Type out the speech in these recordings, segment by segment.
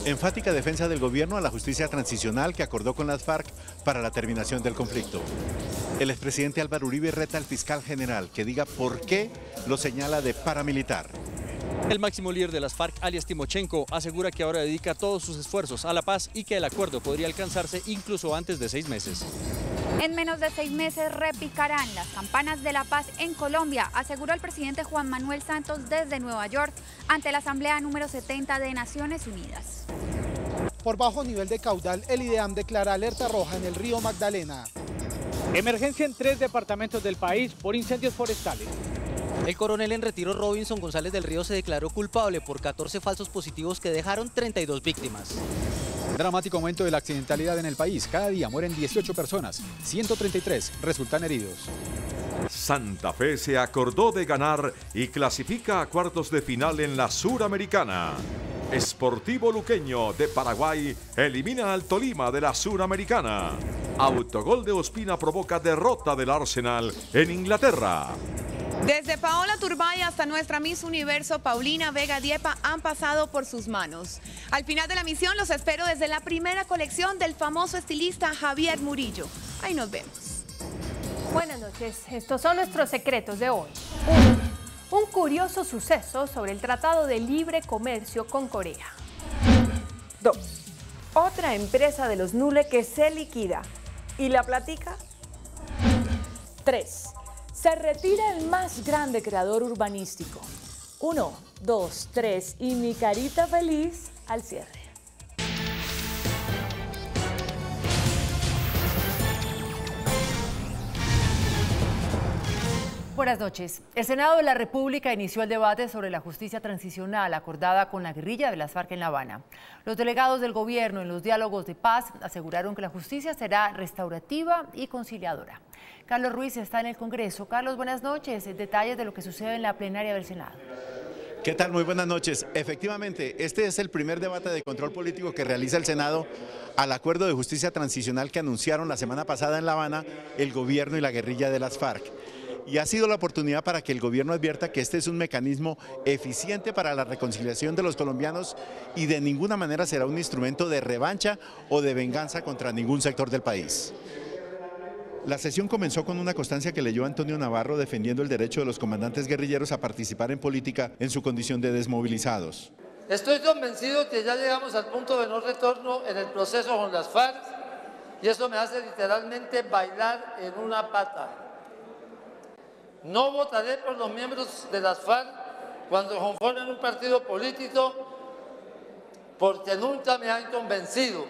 Enfática defensa del gobierno a la justicia transicional que acordó con las FARC para la terminación del conflicto. El expresidente Álvaro Uribe reta al fiscal general que diga por qué lo señala de paramilitar. El máximo líder de las FARC, alias Timochenko, asegura que ahora dedica todos sus esfuerzos a la paz y que el acuerdo podría alcanzarse incluso antes de 6 meses. En menos de 6 meses repicarán las campanas de la paz en Colombia, aseguró el presidente Juan Manuel Santos desde Nueva York ante la Asamblea número 70 de Naciones Unidas. Por bajo nivel de caudal, el IDEAM declara alerta roja en el río Magdalena. Emergencia en 3 departamentos del país por incendios forestales. El coronel en retiro Robinson González del Río se declaró culpable por 14 falsos positivos que dejaron 32 víctimas. Dramático aumento de la accidentalidad en el país. Cada día mueren 18 personas, 133 resultan heridos. Santa Fe se acordó de ganar y clasifica a cuartos de final en la Suramericana. Sportivo Luqueño de Paraguay elimina al Tolima de la Suramericana. Autogol de Ospina provoca derrota del Arsenal en Inglaterra. Desde Paola Turbay hasta nuestra Miss Universo Paulina Vega Diepa han pasado por sus manos. Al final de la misión los espero desde la primera colección del famoso estilista Javier Murillo. Ahí nos vemos. Buenas noches, estos son nuestros secretos de hoy. Un curioso suceso sobre el Tratado de Libre Comercio con Corea. 2. Otra empresa de los Nule que se liquida. ¿Y la platica? 3. Se retira el más grande creador urbanístico. 1, 2, 3 y mi carita feliz al cierre. Buenas noches. El Senado de la República inició el debate sobre la justicia transicional acordada con la guerrilla de las FARC en La Habana. Los delegados del gobierno en los diálogos de paz aseguraron que la justicia será restaurativa y conciliadora. Carlos Ruiz está en el Congreso. Carlos, buenas noches. Detalles de lo que sucede en la plenaria del Senado. ¿Qué tal? Muy buenas noches. Efectivamente, este es el primer debate de control político que realiza el Senado al acuerdo de justicia transicional que anunciaron la semana pasada en La Habana el gobierno y la guerrilla de las FARC. Y ha sido la oportunidad para que el gobierno advierta que este es un mecanismo eficiente para la reconciliación de los colombianos y de ninguna manera será un instrumento de revancha o de venganza contra ningún sector del país. La sesión comenzó con una constancia que leyó Antonio Navarro defendiendo el derecho de los comandantes guerrilleros a participar en política en su condición de desmovilizados. Estoy convencido que ya llegamos al punto de no retorno en el proceso con las FARC y eso me hace literalmente bailar en una pata. No votaré por los miembros de las FARC cuando conformen un partido político porque nunca me han convencido,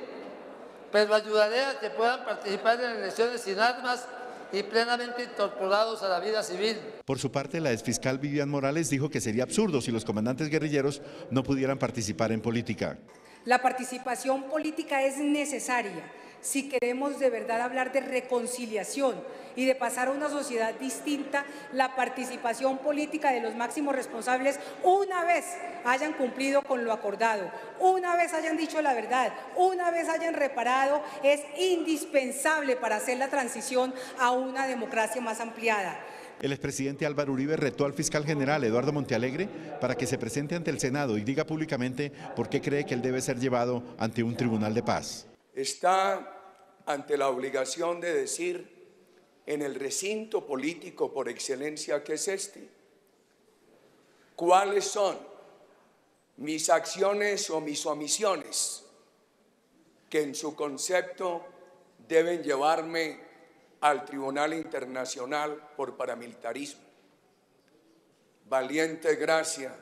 pero ayudaré a que puedan participar en elecciones sin armas y plenamente incorporados a la vida civil. Por su parte, la exfiscal Vivian Morales dijo que sería absurdo si los comandantes guerrilleros no pudieran participar en política. La participación política es necesaria si queremos de verdad hablar de reconciliación y de pasar a una sociedad distinta. La participación política de los máximos responsables, una vez hayan cumplido con lo acordado, una vez hayan dicho la verdad, una vez hayan reparado, es indispensable para hacer la transición a una democracia más ampliada. El expresidente Álvaro Uribe retó al fiscal general Eduardo Montealegre para que se presente ante el Senado y diga públicamente por qué cree que él debe ser llevado ante un tribunal de paz. Está ante la obligación de decir en el recinto político por excelencia que es este, cuáles son mis acciones o mis omisiones que en su concepto deben llevarme al Tribunal Internacional por paramilitarismo. Valiente gracia,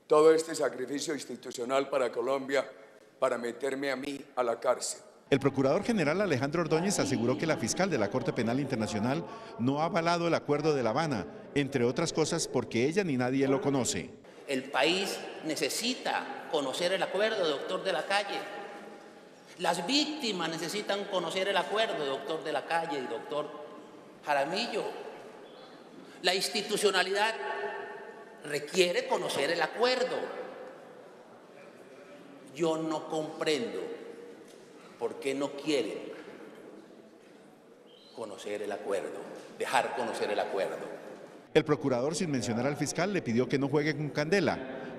todo este sacrificio institucional para Colombia para meterme a mí a la cárcel. El procurador general Alejandro Ordóñez aseguró que la fiscal de la Corte Penal Internacional no ha avalado el acuerdo de La Habana, entre otras cosas porque ella ni nadie lo conoce. El país necesita conocer el acuerdo, doctor de la Calle. Las víctimas necesitan conocer el acuerdo, doctor de la Calle y doctor Jaramillo. La institucionalidad requiere conocer el acuerdo. Yo no comprendo por qué no quieren conocer el acuerdo, dejar conocer el acuerdo. El procurador, sin mencionar al fiscal, le pidió que no juegue con candela,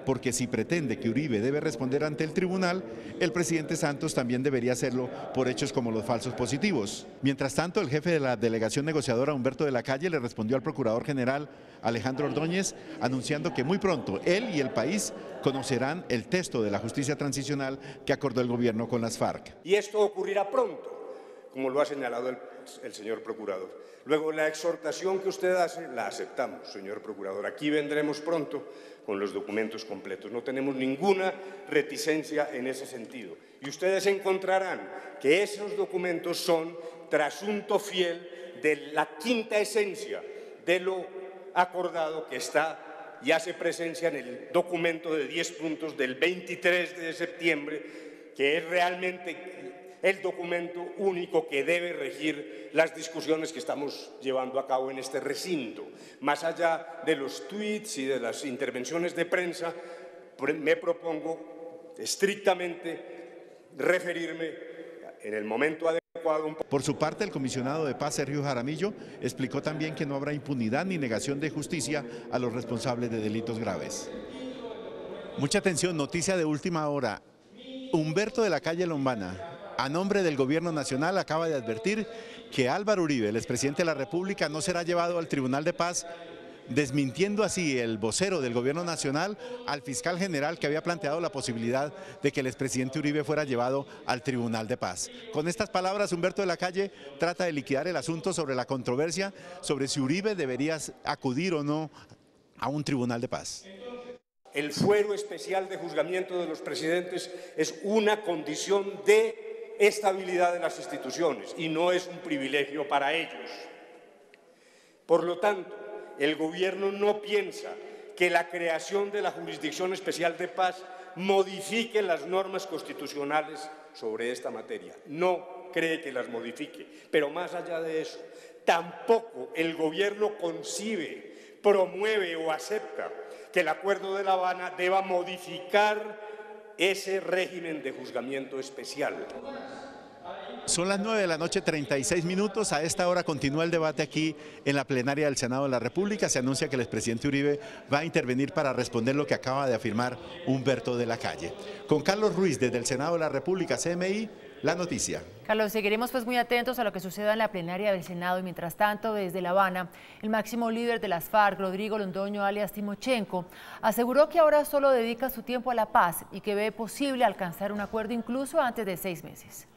porque si pretende que Uribe debe responder ante el tribunal, el presidente Santos también debería hacerlo por hechos como los falsos positivos. Mientras tanto, el jefe de la delegación negociadora, Humberto de la Calle, le respondió al procurador general Alejandro Ordóñez, anunciando que muy pronto él y el país conocerán el texto de la justicia transicional que acordó el gobierno con las FARC. Y esto ocurrirá pronto, como lo ha señalado el señor procurador. Luego, la exhortación que usted hace, la aceptamos, señor procurador. Aquí vendremos pronto con los documentos completos. No tenemos ninguna reticencia en ese sentido. Y ustedes encontrarán que esos documentos son trasunto fiel de la quinta esencia de lo acordado que está y hace presencia en el documento de 10 puntos del 23 de septiembre, que es realmente el documento único que debe regir las discusiones que estamos llevando a cabo en este recinto. Más allá de los tweets y de las intervenciones de prensa, me propongo estrictamente referirme en el momento adecuado. Por su parte, el comisionado de paz, Sergio Jaramillo, explicó también que no habrá impunidad ni negación de justicia a los responsables de delitos graves. Mucha atención, noticia de última hora. Humberto de la Calle Lombana, a nombre del Gobierno Nacional, acaba de advertir que Álvaro Uribe, el expresidente de la República, no será llevado al Tribunal de Paz, desmintiendo así el vocero del Gobierno Nacional al fiscal general que había planteado la posibilidad de que el expresidente Uribe fuera llevado al Tribunal de Paz. Con estas palabras, Humberto de la Calle trata de liquidar el asunto sobre la controversia sobre si Uribe debería acudir o no a un Tribunal de Paz. El fuero especial de juzgamiento de los presidentes es una condición de estabilidad de las instituciones y no es un privilegio para ellos. Por lo tanto, el gobierno no piensa que la creación de la Jurisdicción Especial de Paz modifique las normas constitucionales sobre esta materia. No cree que las modifique, pero más allá de eso, tampoco el gobierno concibe, promueve o acepta que el Acuerdo de La Habana deba modificar ese régimen de juzgamiento especial. Son las 9 de la noche, 36 minutos. A esta hora continúa el debate aquí en la plenaria del Senado de la República. Se anuncia que el expresidente Uribe va a intervenir para responder lo que acaba de afirmar Humberto de la Calle. Con Carlos Ruiz desde el Senado de la República, CMI, la noticia. Carlos, seguiremos pues muy atentos a lo que suceda en la plenaria del Senado y mientras tanto desde La Habana, el máximo líder de las FARC, Rodrigo Londoño alias Timochenko, aseguró que ahora solo dedica su tiempo a la paz y que ve posible alcanzar un acuerdo incluso antes de 6 meses.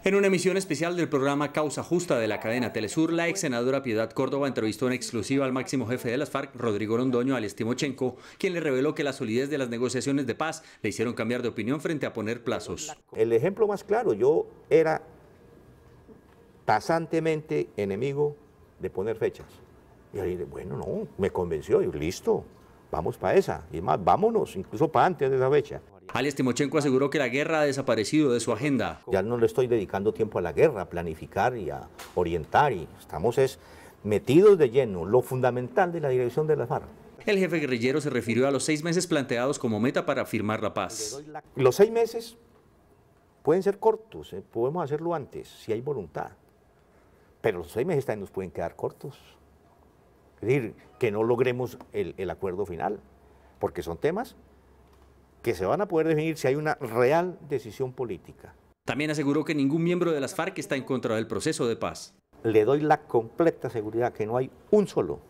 En una emisión especial del programa Causa Justa de la cadena Telesur, la ex senadora Piedad Córdoba entrevistó en exclusiva al máximo jefe de las FARC, Rodrigo Londoño alias Timochenko, quien le reveló que la solidez de las negociaciones de paz le hicieron cambiar de opinión frente a poner plazos. El ejemplo más claro, yo era tajantemente enemigo de poner fechas. Y ahí, bueno, no, me convenció, y listo, vamos para esa, y más, vámonos, incluso para antes de esa fecha. Alias Timochenko aseguró que la guerra ha desaparecido de su agenda. Ya no le estoy dedicando tiempo a la guerra, a planificar y a orientar, y estamos metidos de lleno, lo fundamental de la dirección de la FARC. El jefe guerrillero se refirió a los 6 meses planteados como meta para firmar la paz. Los 6 meses pueden ser cortos, podemos hacerlo antes, si hay voluntad, pero los 6 meses también nos pueden quedar cortos. Es decir, que no logremos el acuerdo final, porque son temas que se van a poder definir si hay una real decisión política. También aseguró que ningún miembro de las FARC está en contra del proceso de paz. Le doy la completa seguridad que no hay un solo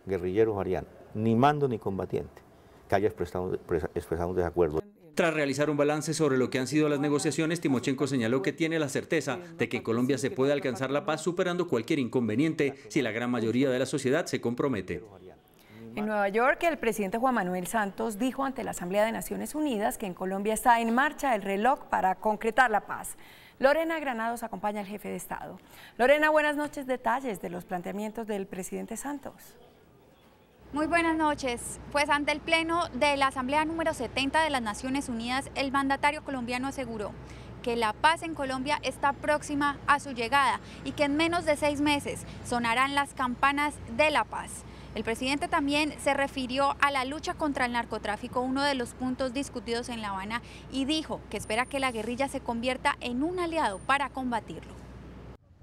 guerrillero jariano, ni mando ni combatiente, que haya expresado un desacuerdo. Tras realizar un balance sobre lo que han sido las negociaciones, Timochenko señaló que tiene la certeza de que en Colombia se puede alcanzar la paz superando cualquier inconveniente si la gran mayoría de la sociedad se compromete. En Nueva York, el presidente Juan Manuel Santos dijo ante la Asamblea de Naciones Unidas que en Colombia está en marcha el reloj para concretar la paz. Lorena Granados acompaña al jefe de Estado. Lorena, buenas noches. Detalles de los planteamientos del presidente Santos. Muy buenas noches. Pues ante el Pleno de la Asamblea número 70 de las Naciones Unidas, el mandatario colombiano aseguró que la paz en Colombia está próxima a su llegada y que en menos de 6 meses sonarán las campanas de la paz. El presidente también se refirió a la lucha contra el narcotráfico, uno de los puntos discutidos en La Habana, y dijo que espera que la guerrilla se convierta en un aliado para combatirlo.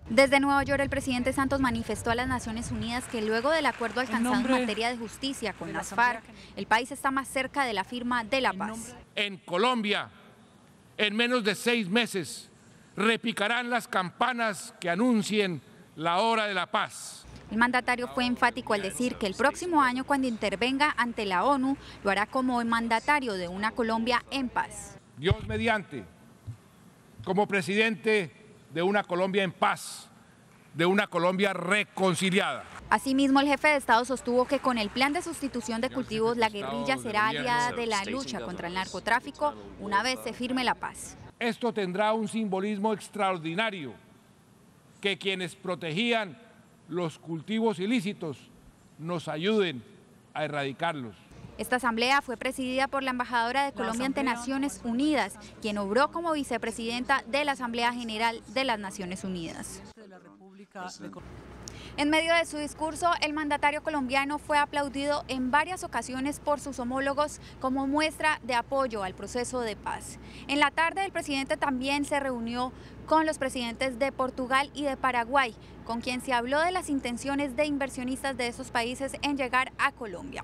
Desde Nueva York, el presidente Santos manifestó a las Naciones Unidas que luego del acuerdo alcanzado en materia de justicia con las FARC, el país está más cerca de la firma de la paz. En Colombia, en menos de 6 meses, repicarán las campanas que anuncien la hora de la paz. El mandatario fue enfático al decir que el próximo año, cuando intervenga ante la ONU, lo hará como el mandatario de una Colombia en paz. Dios mediante, como presidente de una Colombia en paz, de una Colombia reconciliada. Asimismo, el jefe de Estado sostuvo que con el plan de sustitución de cultivos, la guerrilla será aliada de la lucha contra el narcotráfico una vez se firme la paz. Esto tendrá un simbolismo extraordinario, que quienes protegían los cultivos ilícitos nos ayuden a erradicarlos. Esta asamblea fue presidida por la embajadora de Colombia ante Naciones Unidas, quien obró como vicepresidenta de la Asamblea General de las Naciones Unidas. En medio de su discurso, el mandatario colombiano fue aplaudido en varias ocasiones por sus homólogos como muestra de apoyo al proceso de paz. En la tarde, el presidente también se reunió con los presidentes de Portugal y de Paraguay, con quien se habló de las intenciones de inversionistas de esos países en llegar a Colombia.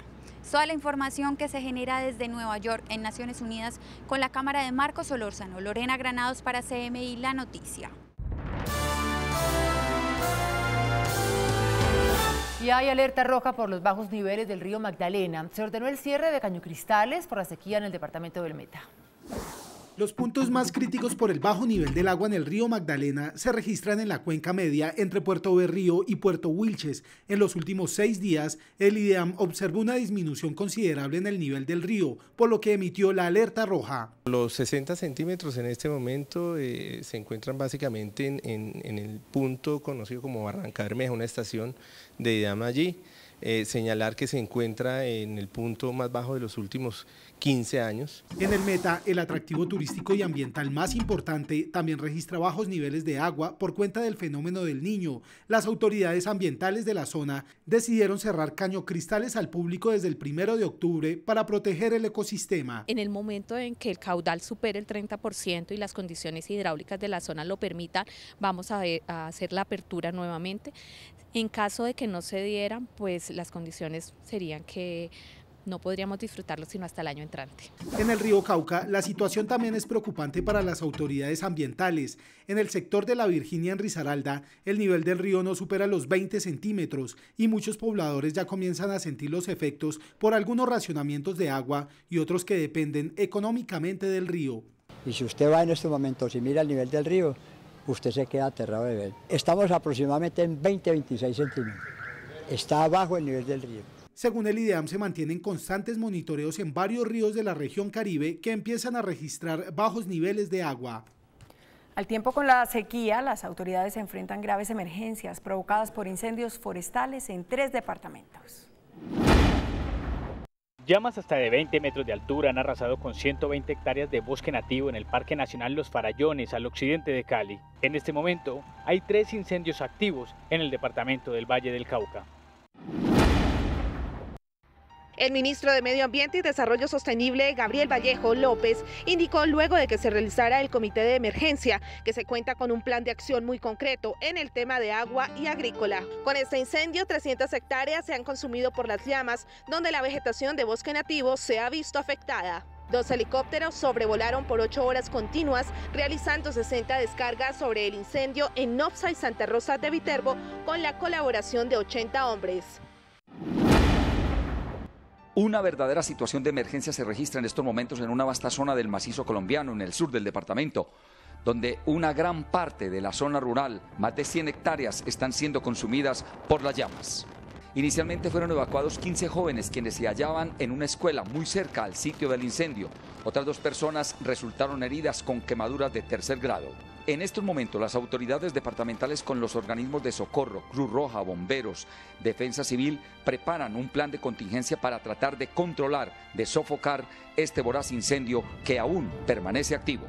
Toda la información que se genera desde Nueva York en Naciones Unidas con la cámara de Marcos Solórzano, Lorena Granados para CMI La Noticia. Y hay alerta roja por los bajos niveles del río Magdalena. Se ordenó el cierre de cañocristales por la sequía en el departamento del Meta. Los puntos más críticos por el bajo nivel del agua en el río Magdalena se registran en la cuenca media entre Puerto Berrío y Puerto Wilches. En los últimos 6 días, el IDEAM observó una disminución considerable en el nivel del río, por lo que emitió la alerta roja. Los 60 centímetros en este momento se encuentran básicamente en el punto conocido como Barranca Bermeja, una estación de IDEAM allí. Señalar que se encuentra en el punto más bajo de los últimos 15 años. En el Meta, el atractivo turístico y ambiental más importante, también registra bajos niveles de agua por cuenta del fenómeno del Niño. Las autoridades ambientales de la zona decidieron cerrar cañocristales al público desde el 1 de octubre para proteger el ecosistema. En el momento en que el caudal supere el 30% y las condiciones hidráulicas de la zona lo permitan, vamos a hacer la apertura nuevamente. En caso de que no se dieran, pues las condiciones serían que no podríamos disfrutarlo sino hasta el año entrante. En el río Cauca, la situación también es preocupante para las autoridades ambientales. En el sector de la Virginia en Risaralda, el nivel del río no supera los 20 centímetros y muchos pobladores ya comienzan a sentir los efectos por algunos racionamientos de agua y otros que dependen económicamente del río. Y si usted va en este momento, si mira el nivel del río, usted se queda aterrado de ver. Estamos aproximadamente en 20-26 centímetros. Está abajo el nivel del río. Según el IDEAM, se mantienen constantes monitoreos en varios ríos de la región Caribe que empiezan a registrar bajos niveles de agua. Al tiempo con la sequía, las autoridades enfrentan graves emergencias provocadas por incendios forestales en 3 departamentos. Llamas hasta de 20 metros de altura han arrasado con 120 hectáreas de bosque nativo en el Parque Nacional Los Farallones, al occidente de Cali. En este momento, hay 3 incendios activos en el departamento del Valle del Cauca. El ministro de Medio Ambiente y Desarrollo Sostenible, Gabriel Vallejo López, indicó luego de que se realizara el comité de emergencia que se cuenta con un plan de acción muy concreto en el tema de agua y agrícola. Con este incendio, 300 hectáreas se han consumido por las llamas, donde la vegetación de bosque nativo se ha visto afectada. 2 helicópteros sobrevolaron por 8 horas continuas, realizando 60 descargas sobre el incendio en Nopsa y Santa Rosa de Viterbo, con la colaboración de 80 hombres. Una verdadera situación de emergencia se registra en estos momentos en una vasta zona del macizo colombiano, en el sur del departamento, donde una gran parte de la zona rural, más de 100 hectáreas, están siendo consumidas por las llamas. Inicialmente fueron evacuados 15 jóvenes quienes se hallaban en una escuela muy cerca al sitio del incendio. Otras 2 personas resultaron heridas con quemaduras de 3er grado. En estos momentos, las autoridades departamentales con los organismos de socorro, Cruz Roja, bomberos, defensa civil, preparan un plan de contingencia para tratar de controlar, de sofocar este voraz incendio que aún permanece activo.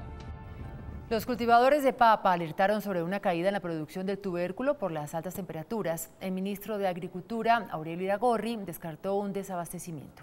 Los cultivadores de papa alertaron sobre una caída en la producción del tubérculo por las altas temperaturas. El ministro de Agricultura, Aurelio Iragorri, descartó un desabastecimiento.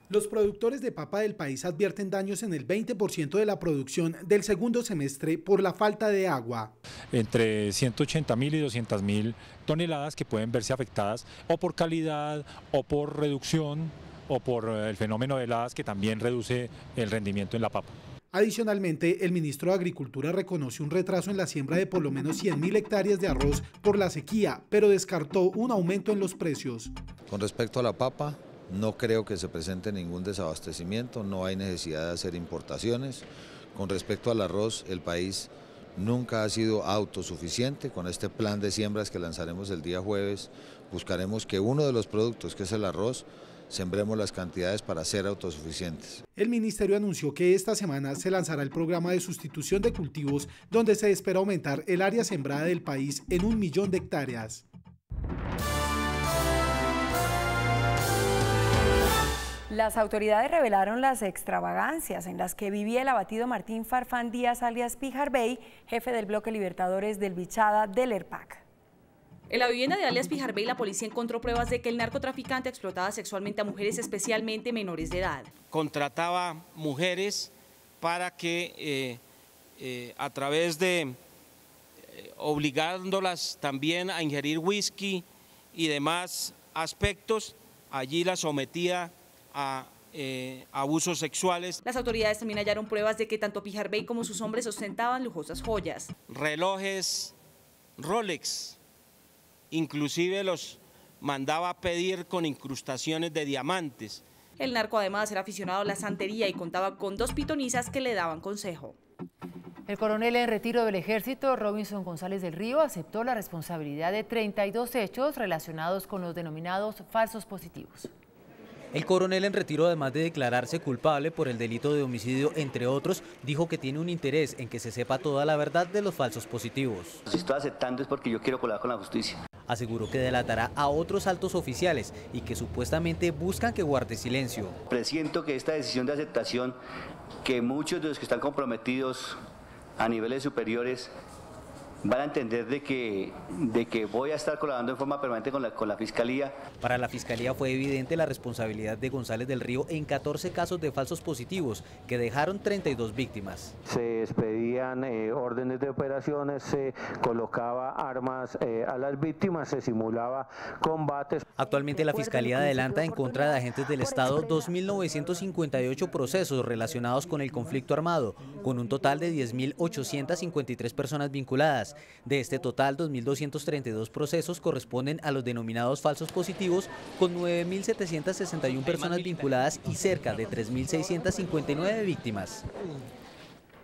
Los productores de papa del país advierten daños en el 20% de la producción del segundo semestre por la falta de agua. Entre 180.000 y 200.000 toneladas que pueden verse afectadas o por calidad o por reducción o por el fenómeno de heladas que también reduce el rendimiento en la papa. Adicionalmente, el ministro de Agricultura reconoció un retraso en la siembra de por lo menos 100.000 hectáreas de arroz por la sequía, pero descartó un aumento en los precios. Con respecto a la papa, no creo que se presente ningún desabastecimiento, no hay necesidad de hacer importaciones. Con respecto al arroz, el país nunca ha sido autosuficiente. Con este plan de siembras que lanzaremos el día jueves, buscaremos que uno de los productos, que es el arroz, sembremos las cantidades para ser autosuficientes. El ministerio anunció que esta semana se lanzará el programa de sustitución de cultivos, donde se espera aumentar el área sembrada del país en 1 millón de hectáreas. Las autoridades revelaron las extravagancias en las que vivía el abatido Martín Farfán Díaz alias Pijar Bey, jefe del bloque Libertadores del Bichada del ERPAC. En la vivienda de alias Pijar Bey, la policía encontró pruebas de que el narcotraficante explotaba sexualmente a mujeres, especialmente menores de edad. Contrataba mujeres para que a través de obligándolas también a ingerir whisky y demás aspectos, allí las sometía a abusos sexuales. Las autoridades también hallaron pruebas de que tanto Pijar Bey como sus hombres ostentaban lujosas joyas. Relojes Rolex, inclusive los mandaba a pedir con incrustaciones de diamantes. El narco además era aficionado a la santería y contaba con 2 pitonisas que le daban consejo. El coronel en retiro del ejército, Robinson González del Río, aceptó la responsabilidad de 32 hechos relacionados con los denominados falsos positivos. El coronel en retiro, además de declararse culpable por el delito de homicidio, entre otros, dijo que tiene un interés en que se sepa toda la verdad de los falsos positivos. Si estoy aceptando es porque yo quiero colaborar con la justicia. Aseguró que delatará a otros altos oficiales y que supuestamente buscan que guarde silencio. Presiento que esta decisión de aceptación, que muchos de los que están comprometidos a niveles superiores van a entender de que voy a estar colaborando en forma permanente con la Fiscalía. Para la Fiscalía fue evidente la responsabilidad de González del Río en 14 casos de falsos positivos que dejaron 32 víctimas. Se expedían órdenes de operaciones, se colocaba armas a las víctimas, se simulaba combates. Actualmente la Fiscalía adelanta en contra de agentes del Estado 2.958 procesos relacionados con el conflicto armado, con un total de 10.853 personas vinculadas. De este total, 2.232 procesos corresponden a los denominados falsos positivos, con 9.761 personas vinculadas y cerca de 3.659 víctimas.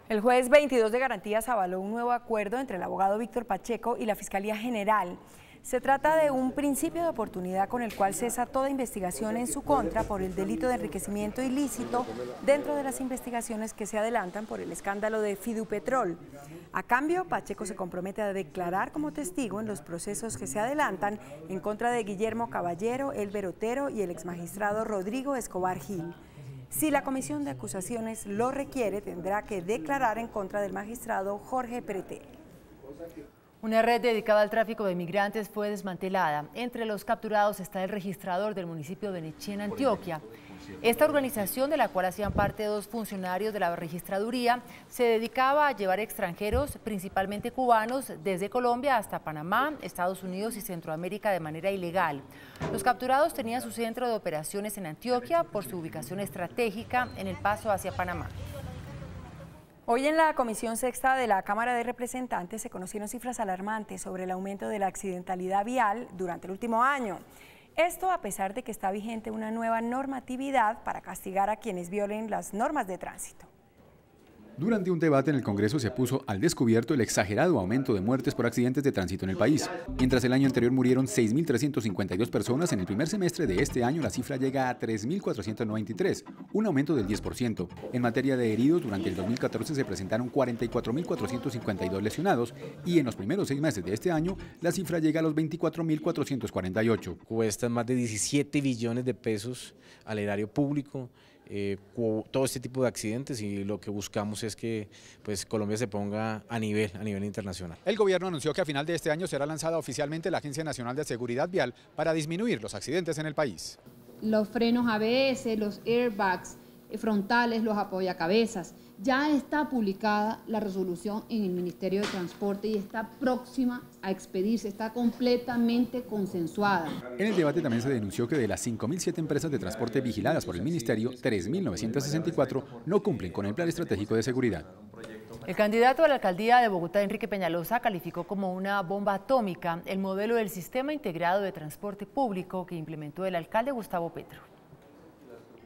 El juez 22 de Garantías avaló un nuevo acuerdo entre el abogado Víctor Pacheco y la Fiscalía General. Se trata de un principio de oportunidad con el cual cesa toda investigación en su contra por el delito de enriquecimiento ilícito dentro de las investigaciones que se adelantan por el escándalo de Fidupetrol. A cambio, Pacheco se compromete a declarar como testigo en los procesos que se adelantan en contra de Guillermo Caballero, Elber Otero y el exmagistrado Rodrigo Escobar Gil. Si la comisión de acusaciones lo requiere, tendrá que declarar en contra del magistrado Jorge Pretel. Una red dedicada al tráfico de migrantes fue desmantelada. Entre los capturados está el registrador del municipio de Nechí, en Antioquia. Esta organización, de la cual hacían parte 2 funcionarios de la registraduría, se dedicaba a llevar extranjeros, principalmente cubanos, desde Colombia hasta Panamá, Estados Unidos y Centroamérica de manera ilegal. Los capturados tenían su centro de operaciones en Antioquia por su ubicación estratégica en el paso hacia Panamá. Hoy en la Comisión Sexta de la Cámara de Representantes se conocieron cifras alarmantes sobre el aumento de la accidentalidad vial durante el último año. Esto a pesar de que está vigente una nueva normatividad para castigar a quienes violen las normas de tránsito. Durante un debate en el Congreso se puso al descubierto el exagerado aumento de muertes por accidentes de tránsito en el país. Mientras el año anterior murieron 6.352 personas, en el primer semestre de este año la cifra llega a 3.493, un aumento del 10%. En materia de heridos, durante el 2014 se presentaron 44.452 lesionados y en los primeros 6 meses de este año la cifra llega a los 24.448. Cuestan más de 17 billones de pesos al erario público. Todo este tipo de accidentes, y lo que buscamos es que Colombia se ponga a nivel internacional. El gobierno anunció que a final de este año será lanzada oficialmente la Agencia Nacional de Seguridad Vial para disminuir los accidentes en el país. los frenos ABS, los airbags frontales, los apoyacabezas. Ya está publicada la resolución en el Ministerio de Transporte y está próxima a expedirse, está completamente consensuada. En el debate también se denunció que de las 5.007 empresas de transporte vigiladas por el Ministerio, 3.964 no cumplen con el Plan Estratégico de Seguridad. El candidato a la alcaldía de Bogotá, Enrique Peñalosa, calificó como una bomba atómica el modelo del Sistema Integrado de Transporte Público que implementó el alcalde Gustavo Petro.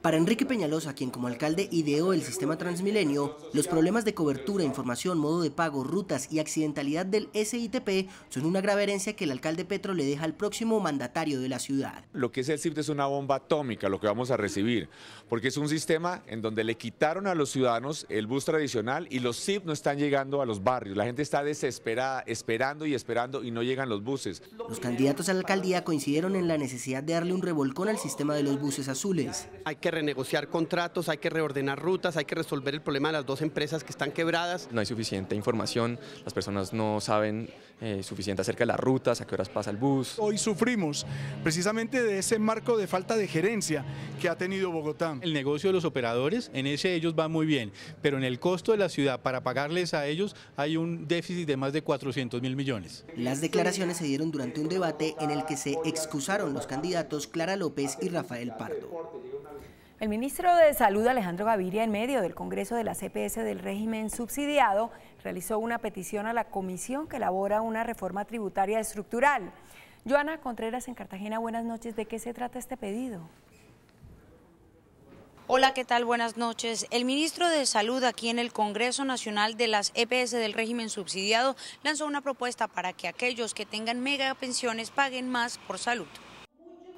Para Enrique Peñalosa, quien como alcalde ideó el sistema Transmilenio, los problemas de cobertura, información, modo de pago, rutas y accidentalidad del SITP son una grave herencia que el alcalde Petro le deja al próximo mandatario de la ciudad. Lo que es el CIP es una bomba atómica, lo que vamos a recibir, porque es un sistema en donde le quitaron a los ciudadanos el bus tradicional y los CIP no están llegando a los barrios. La gente está desesperada, esperando y no llegan los buses. Los candidatos a la alcaldía coincidieron en la necesidad de darle un revolcón al sistema de los buses azules. Hay que renegociar contratos, hay que reordenar rutas, hay que resolver el problema de las dos empresas que están quebradas. No hay suficiente información, las personas no saben suficiente acerca de las rutas, a qué horas pasa el bus. Hoy sufrimos precisamente de ese marco de falta de gerencia que ha tenido Bogotá. El negocio de los operadores, en ese ellos van muy bien, pero en el costo de la ciudad para pagarles a ellos hay un déficit de más de 400.000 millones. Las declaraciones se dieron durante un debate en el que se excusaron los candidatos Clara López y Rafael Pardo. El ministro de Salud, Alejandro Gaviria, en medio del Congreso de las EPS del régimen subsidiado, realizó una petición a la comisión que elabora una reforma tributaria estructural. Joana Contreras en Cartagena, buenas noches. ¿De qué se trata este pedido? Hola, ¿qué tal? Buenas noches. El ministro de Salud aquí en el Congreso Nacional de las EPS del régimen subsidiado lanzó una propuesta para que aquellos que tengan megapensiones paguen más por salud.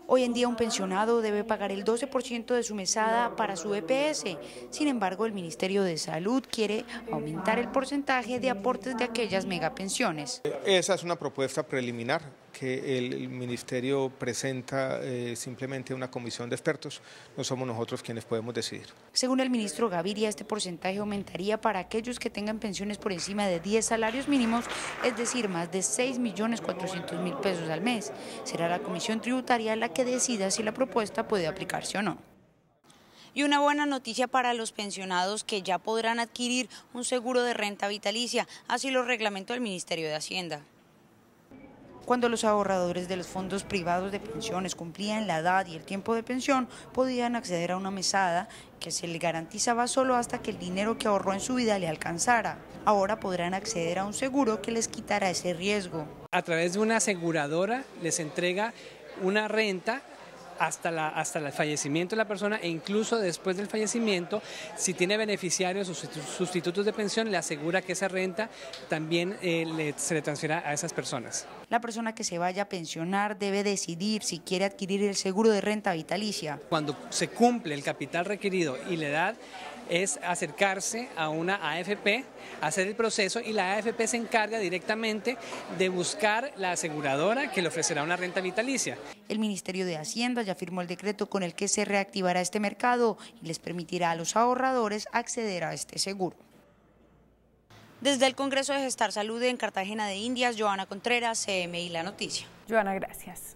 Hoy en día un pensionado debe pagar el 12% de su mesada para su EPS. Sin embargo, el Ministerio de Salud quiere aumentar el porcentaje de aportes de aquellas megapensiones. Esa es una propuesta preliminar que el Ministerio presenta simplemente a una comisión de expertos. No somos nosotros quienes podemos decidir. Según el ministro Gaviria, este porcentaje aumentaría para aquellos que tengan pensiones por encima de 10 salarios mínimos, es decir, más de 6.400.000 pesos al mes. Será la comisión tributaria la que decida si la propuesta puede aplicarse o no. Y una buena noticia para los pensionados que ya podrán adquirir un seguro de renta vitalicia, así lo reglamentó el Ministerio de Hacienda. Cuando los ahorradores de los fondos privados de pensiones cumplían la edad y el tiempo de pensión, podían acceder a una mesada que se le garantizaba solo hasta que el dinero que ahorró en su vida le alcanzara. Ahora podrán acceder a un seguro que les quitará ese riesgo. A través de una aseguradora les entrega una renta hasta el fallecimiento de la persona, e incluso después del fallecimiento, si tiene beneficiarios o sustitutos de pensión, le asegura que esa renta también se le transfiera a esas personas. La persona que se vaya a pensionar debe decidir si quiere adquirir el seguro de renta vitalicia. Cuando se cumple el capital requerido y la edad, es acercarse a una AFP, hacer el proceso, y la AFP se encarga directamente de buscar la aseguradora que le ofrecerá una renta vitalicia. El Ministerio de Hacienda ya firmó el decreto con el que se reactivará este mercado y les permitirá a los ahorradores acceder a este seguro. Desde el Congreso de Gestar Salud en Cartagena de Indias, Joana Contreras, CMI La Noticia. Joana, gracias.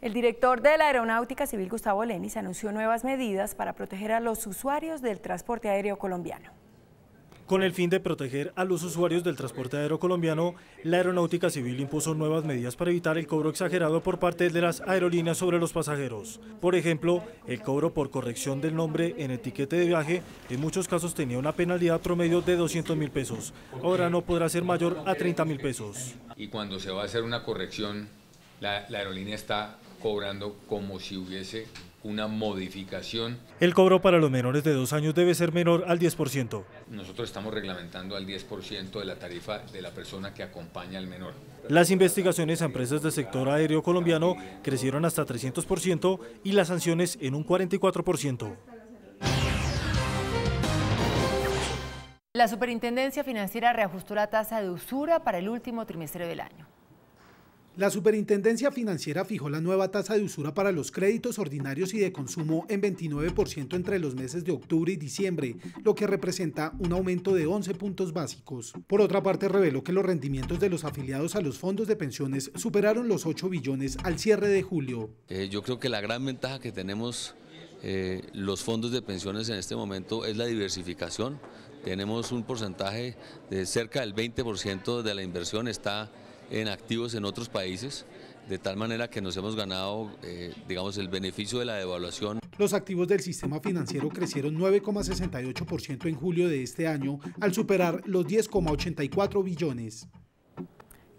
El director de la Aeronáutica Civil, Gustavo Lenis, anunció nuevas medidas para proteger a los usuarios del transporte aéreo colombiano. Con el fin de proteger a los usuarios del transporte aéreo colombiano, la Aeronáutica Civil impuso nuevas medidas para evitar el cobro exagerado por parte de las aerolíneas sobre los pasajeros. Por ejemplo, el cobro por corrección del nombre en etiquete de viaje en muchos casos tenía una penalidad promedio de 200.000 pesos. Ahora no podrá ser mayor a 30.000 pesos. Y cuando se va a hacer una corrección, la aerolínea está cobrando como si hubiese una modificación. El cobro para los menores de 2 años debe ser menor al 10%. Nosotros estamos reglamentando al 10% de la tarifa de la persona que acompaña al menor. Las investigaciones a empresas del sector aéreo colombiano crecieron hasta 300% y las sanciones en un 44%. La Superintendencia Financiera reajustó la tasa de usura para el último trimestre del año. La Superintendencia Financiera fijó la nueva tasa de usura para los créditos ordinarios y de consumo en 29% entre los meses de octubre y diciembre, lo que representa un aumento de 11 puntos básicos. Por otra parte, reveló que los rendimientos de los afiliados a los fondos de pensiones superaron los 8 billones al cierre de julio. Yo creo que la gran ventaja que tenemos los fondos de pensiones en este momento es la diversificación. Tenemos un porcentaje de cerca del 20% de la inversión está en activos en otros países, de tal manera que nos hemos ganado, digamos, el beneficio de la devaluación. Los activos del sistema financiero crecieron 9,68% en julio de este año, al superar los 10,84 billones.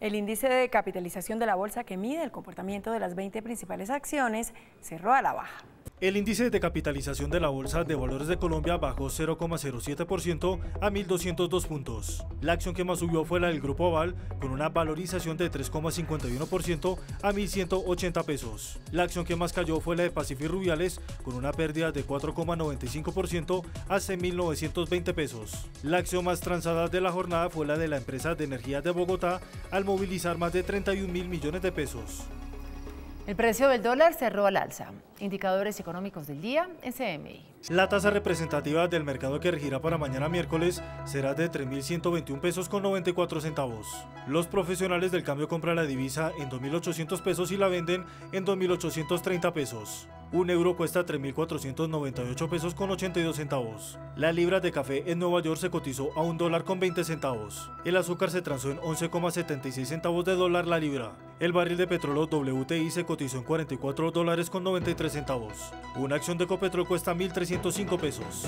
El índice de capitalización de la bolsa, que mide el comportamiento de las 20 principales acciones, cerró a la baja. El índice de capitalización de la Bolsa de Valores de Colombia bajó 0,07% a 1.202 puntos. La acción que más subió fue la del Grupo Aval, con una valorización de 3,51% a 1.180 pesos. La acción que más cayó fue la de Pacific Rubiales, con una pérdida de 4,95% a 6.920 pesos. La acción más transada de la jornada fue la de la empresa de energía de Bogotá, al movilizar más de 31.000 millones de pesos. El precio del dólar cerró al alza. Indicadores económicos del día en CMI. La tasa representativa del mercado que regirá para mañana miércoles será de 3.121 pesos con 94 centavos. Los profesionales del cambio compran la divisa en 2.800 pesos y la venden en 2.830 pesos. Un euro cuesta 3.498 pesos con 82 centavos. La libra de café en Nueva York se cotizó a $1 con 20 centavos. El azúcar se transó en 11,76 centavos de dólar la libra. El barril de petróleo WTI se cotizó en $44 con 93 centavos. Una acción de Ecopetrol cuesta 1.305 pesos.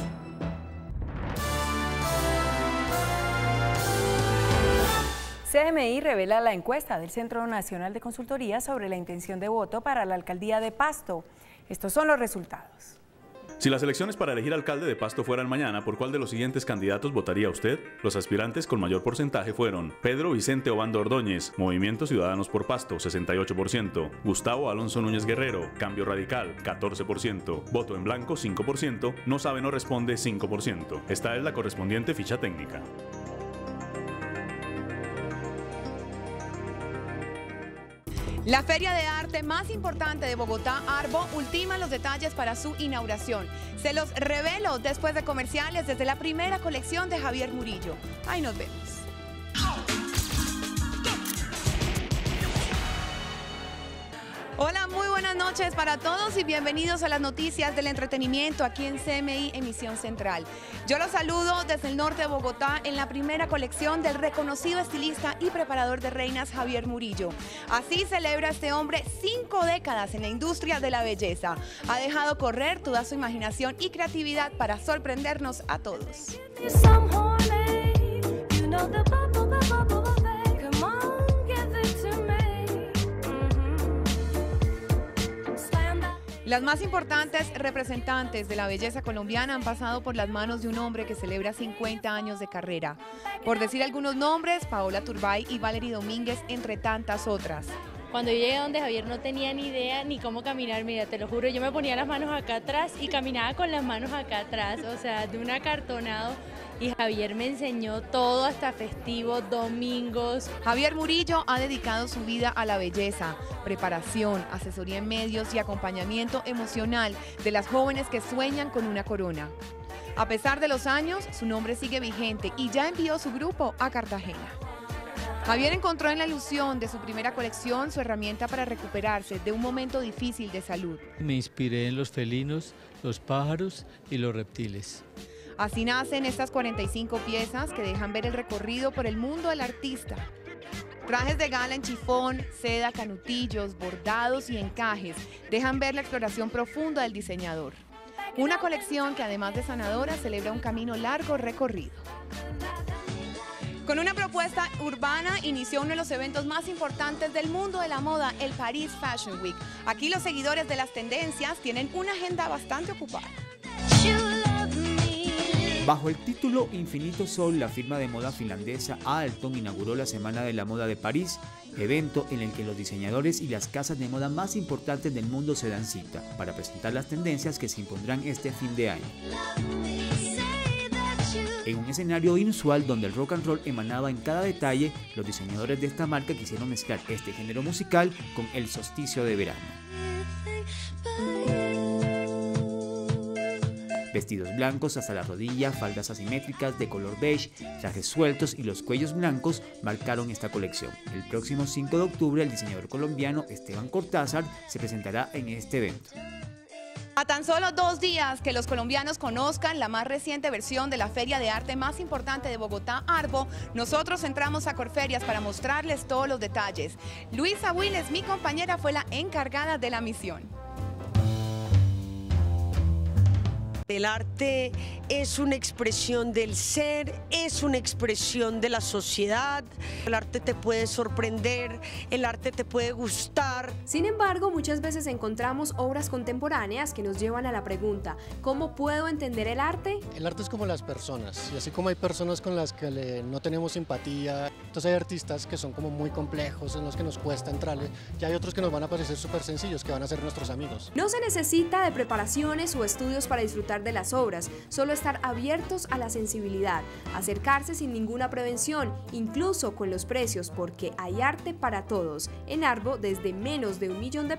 CMI revela la encuesta del Centro Nacional de Consultoría sobre la intención de voto para la alcaldía de Pasto. Estos son los resultados. Si las elecciones para elegir alcalde de Pasto fueran mañana, ¿por cuál de los siguientes candidatos votaría usted? Los aspirantes con mayor porcentaje fueron Pedro Vicente Obando Ordóñez, Movimiento Ciudadanos por Pasto, 68%, Gustavo Alonso Núñez Guerrero, Cambio Radical, 14%, Voto en Blanco, 5%, No sabe, no responde, 5%. Esta es la correspondiente ficha técnica. La feria de arte más importante de Bogotá, Arbo, ultima los detalles para su inauguración. Se los revelo después de comerciales desde la primera colección de Javier Murillo. Ahí nos vemos. Hola, muy buenas noches para todos y bienvenidos a las noticias del entretenimiento aquí en CMI Emisión Central. Yo los saludo desde el norte de Bogotá en la primera colección del reconocido estilista y preparador de reinas Javier Murillo. Así celebra este hombre 5 décadas en la industria de la belleza. Ha dejado correr toda su imaginación y creatividad para sorprendernos a todos. Las más importantes representantes de la belleza colombiana han pasado por las manos de un hombre que celebra 50 años de carrera. Por decir algunos nombres, Paola Turbay y Valerie Domínguez, entre tantas otras. Cuando yo llegué donde Javier no tenía ni idea ni cómo caminar, mira, te lo juro, yo me ponía las manos acá atrás y caminaba con las manos acá atrás, o sea, de un acartonado. Y Javier me enseñó todo, hasta festivos, domingos. Javier Murillo ha dedicado su vida a la belleza, preparación, asesoría en medios y acompañamiento emocional de las jóvenes que sueñan con una corona. A pesar de los años, su nombre sigue vigente y ya envió su grupo a Cartagena. Javier encontró en la ilusión de su primera colección su herramienta para recuperarse de un momento difícil de salud. Me inspiré en los felinos, los pájaros y los reptiles. Así nacen estas 45 piezas que dejan ver el recorrido por el mundo del artista. Trajes de gala en chifón, seda, canutillos, bordados y encajes dejan ver la exploración profunda del diseñador. Una colección que además de sanadora celebra un camino largo recorrido. Con una propuesta urbana inició uno de los eventos más importantes del mundo de la moda, el Paris Fashion Week. Aquí los seguidores de las tendencias tienen una agenda bastante ocupada. Bajo el título Infinito Sol, la firma de moda finlandesa Aalton inauguró la Semana de la Moda de París, evento en el que los diseñadores y las casas de moda más importantes del mundo se dan cita para presentar las tendencias que se impondrán este fin de año. En un escenario inusual donde el rock and roll emanaba en cada detalle, los diseñadores de esta marca quisieron mezclar este género musical con el solsticio de verano. Vestidos blancos hasta la rodilla, faldas asimétricas de color beige, trajes sueltos y los cuellos blancos marcaron esta colección. El próximo 5 de octubre el diseñador colombiano Esteban Cortázar se presentará en este evento. A tan solo 2 días que los colombianos conozcan la más reciente versión de la feria de arte más importante de Bogotá, Arbo, nosotros entramos a Corferias para mostrarles todos los detalles. Luisa Willes, mi compañera, fue la encargada de la misión. El arte es una expresión del ser, es una expresión de la sociedad. El arte te puede sorprender, el arte te puede gustar. Sin embargo, muchas veces encontramos obras contemporáneas que nos llevan a la pregunta: ¿cómo puedo entender el arte? El arte es como las personas, y así como hay personas con las que no tenemos simpatía, entonces hay artistas que son como muy complejos, en los que nos cuesta entrarle, y hay otros que nos van a parecer súper sencillos, que van a ser nuestros amigos. No se necesita de preparaciones o estudios para disfrutar de las obras, solo estar abiertos a la sensibilidad, acercarse sin ninguna prevención, incluso con los precios, porque hay arte para todos. En Arbo, desde menos de $1 millón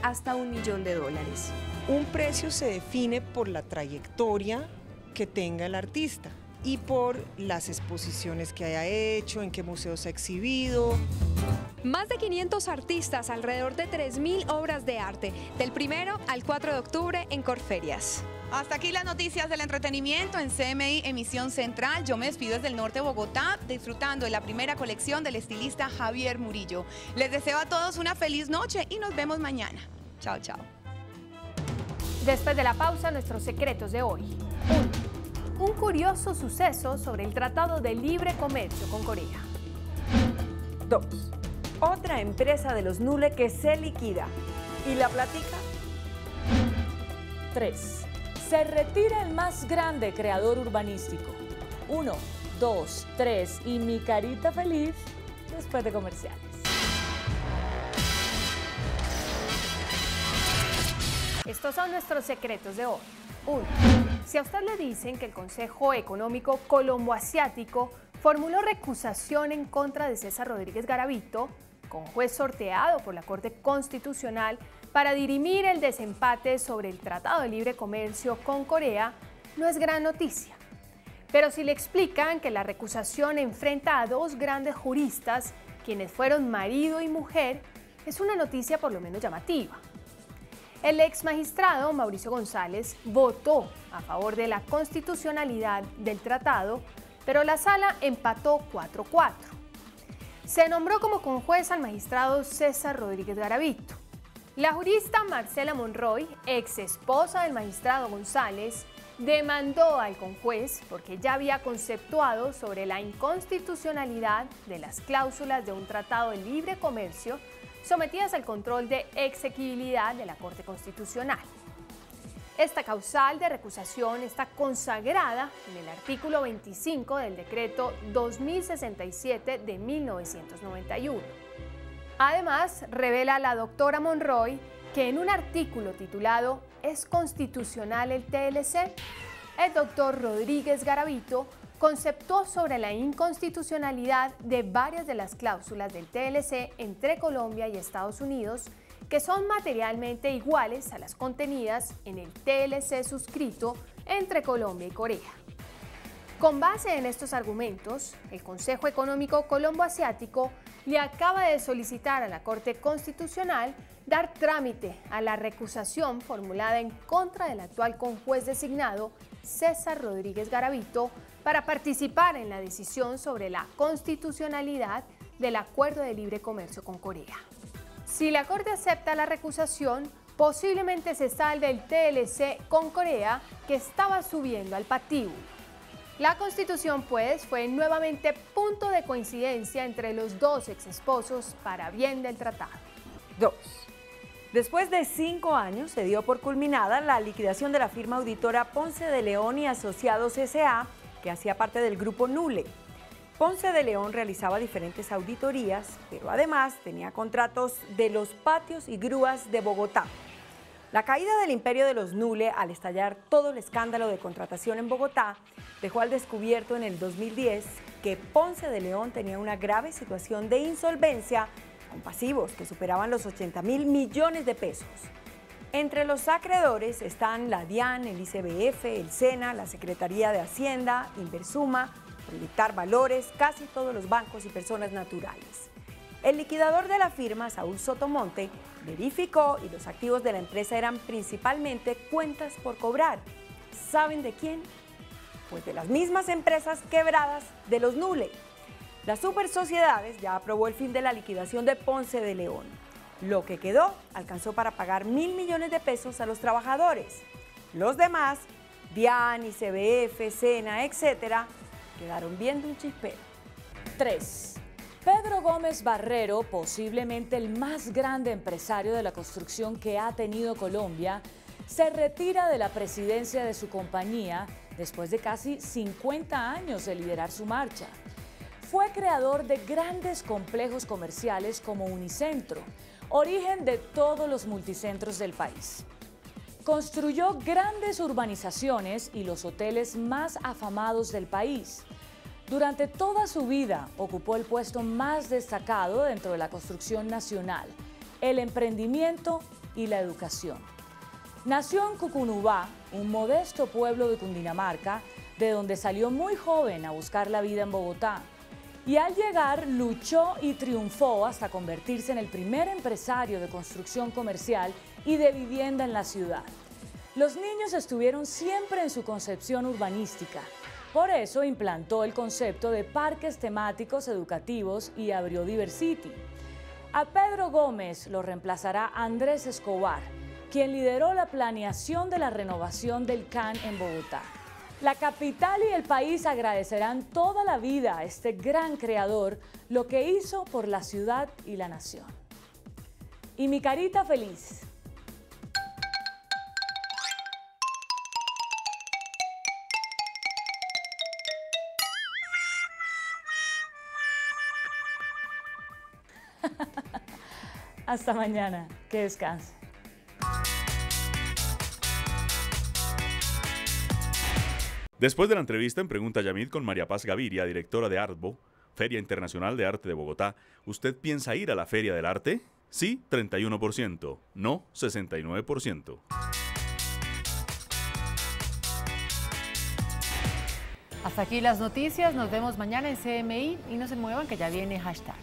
hasta $1 millón. Un precio se define por la trayectoria que tenga el artista y por las exposiciones que haya hecho, en qué museos ha exhibido. Más de 500 artistas, alrededor de 3.000 obras de arte, del 1 al 4 de octubre en Corferias. Hasta aquí las noticias del entretenimiento en CMI Emisión Central. Yo me despido desde el norte de Bogotá, disfrutando de la primera colección del estilista Javier Murillo. Les deseo a todos una feliz noche y nos vemos mañana. Chao, chao. Después de la pausa, nuestros secretos de hoy. 1. Un curioso suceso sobre el Tratado de Libre Comercio con Corea. 2. Otra empresa de los Nule que se liquida. ¿Y la platica? 3. Se retira el más grande creador urbanístico. 1, 2, 3 y mi carita feliz después de comerciales. Estos son nuestros secretos de hoy. 1. Si a usted le dicen que el Consejo Económico Colombo-Asiático formuló recusación en contra de César Rodríguez Garavito, con juez sorteado por la Corte Constitucional para dirimir el desempate sobre el Tratado de Libre Comercio con Corea, no es gran noticia. Pero si le explican que la recusación enfrenta a 2 grandes juristas, quienes fueron marido y mujer, es una noticia por lo menos llamativa. El ex magistrado Mauricio González votó a favor de la constitucionalidad del tratado, pero la sala empató 4-4. Se nombró como conjuez al magistrado César Rodríguez Garavito. La jurista Marcela Monroy, ex esposa del magistrado González, demandó al conjuez porque ya había conceptuado sobre la inconstitucionalidad de las cláusulas de un tratado de libre comercio sometidas al control de exequibilidad de la Corte Constitucional. Esta causal de recusación está consagrada en el artículo 25 del decreto 2067 de 1991. Además, revela la doctora Monroy que en un artículo titulado ¿Es constitucional el TLC?, el doctor Rodríguez Garavito conceptuó sobre la inconstitucionalidad de varias de las cláusulas del TLC entre Colombia y Estados Unidos, que son materialmente iguales a las contenidas en el TLC suscrito entre Colombia y Corea. Con base en estos argumentos, el Consejo Económico Colombo-Asiático le acaba de solicitar a la Corte Constitucional dar trámite a la recusación formulada en contra del actual conjuez designado César Rodríguez Garavito para participar en la decisión sobre la constitucionalidad del Acuerdo de Libre Comercio con Corea. Si la Corte acepta la recusación, posiblemente se salve el TLC con Corea, que estaba subiendo al patíbulo. La Constitución, pues, fue nuevamente punto de coincidencia entre los 2 exesposos para bien del tratado. 2. Después de 5 años se dio por culminada la liquidación de la firma auditora Ponce de León y Asociados S.A., que hacía parte del grupo Nule. Ponce de León realizaba diferentes auditorías, pero además tenía contratos de los patios y grúas de Bogotá. La caída del imperio de los Nule al estallar todo el escándalo de contratación en Bogotá dejó al descubierto en el 2010 que Ponce de León tenía una grave situación de insolvencia con pasivos que superaban los 80.000 millones de pesos. Entre los acreedores están la DIAN, el ICBF, el SENA, la Secretaría de Hacienda, Inversuma, Proyectar Valores, casi todos los bancos y personas naturales. El liquidador de la firma, Saúl Sotomonte, verificó y los activos de la empresa eran principalmente cuentas por cobrar. ¿Saben de quién? Pues de las mismas empresas quebradas de los Nule. Las supersociedades ya aprobó el fin de la liquidación de Ponce de León. Lo que quedó alcanzó para pagar 1.000 millones de pesos a los trabajadores. Los demás, DIAN, ICBF, SENA, etcétera, quedaron viendo un chispero. 3. Pedro Gómez Barrero, posiblemente el más grande empresario de la construcción que ha tenido Colombia, se retira de la presidencia de su compañía después de casi 50 años de liderar su marcha. Fue creador de grandes complejos comerciales como Unicentro, origen de todos los multicentros del país. Construyó grandes urbanizaciones y los hoteles más afamados del país. Durante toda su vida ocupó el puesto más destacado dentro de la construcción nacional, el emprendimiento y la educación. Nació en Cucunubá, un modesto pueblo de Cundinamarca, de donde salió muy joven a buscar la vida en Bogotá. Y al llegar luchó y triunfó hasta convertirse en el primer empresario de construcción comercial y de vivienda en la ciudad. Los niños estuvieron siempre en su concepción urbanística. Por eso implantó el concepto de parques temáticos educativos y abrió Diversity. A Pedro Gómez lo reemplazará Andrés Escobar, quien lideró la planeación de la renovación del CAN en Bogotá. La capital y el país agradecerán toda la vida a este gran creador lo que hizo por la ciudad y la nación. Y mi carita feliz. Hasta mañana, que descanse. Después de la entrevista en Pregunta Yamid con María Paz Gaviria, directora de Artbo, Feria Internacional de Arte de Bogotá, ¿usted piensa ir a la Feria del Arte? Sí, 31%, no, 69%. Hasta aquí las noticias, nos vemos mañana en CMI y no se muevan que ya viene hashtag.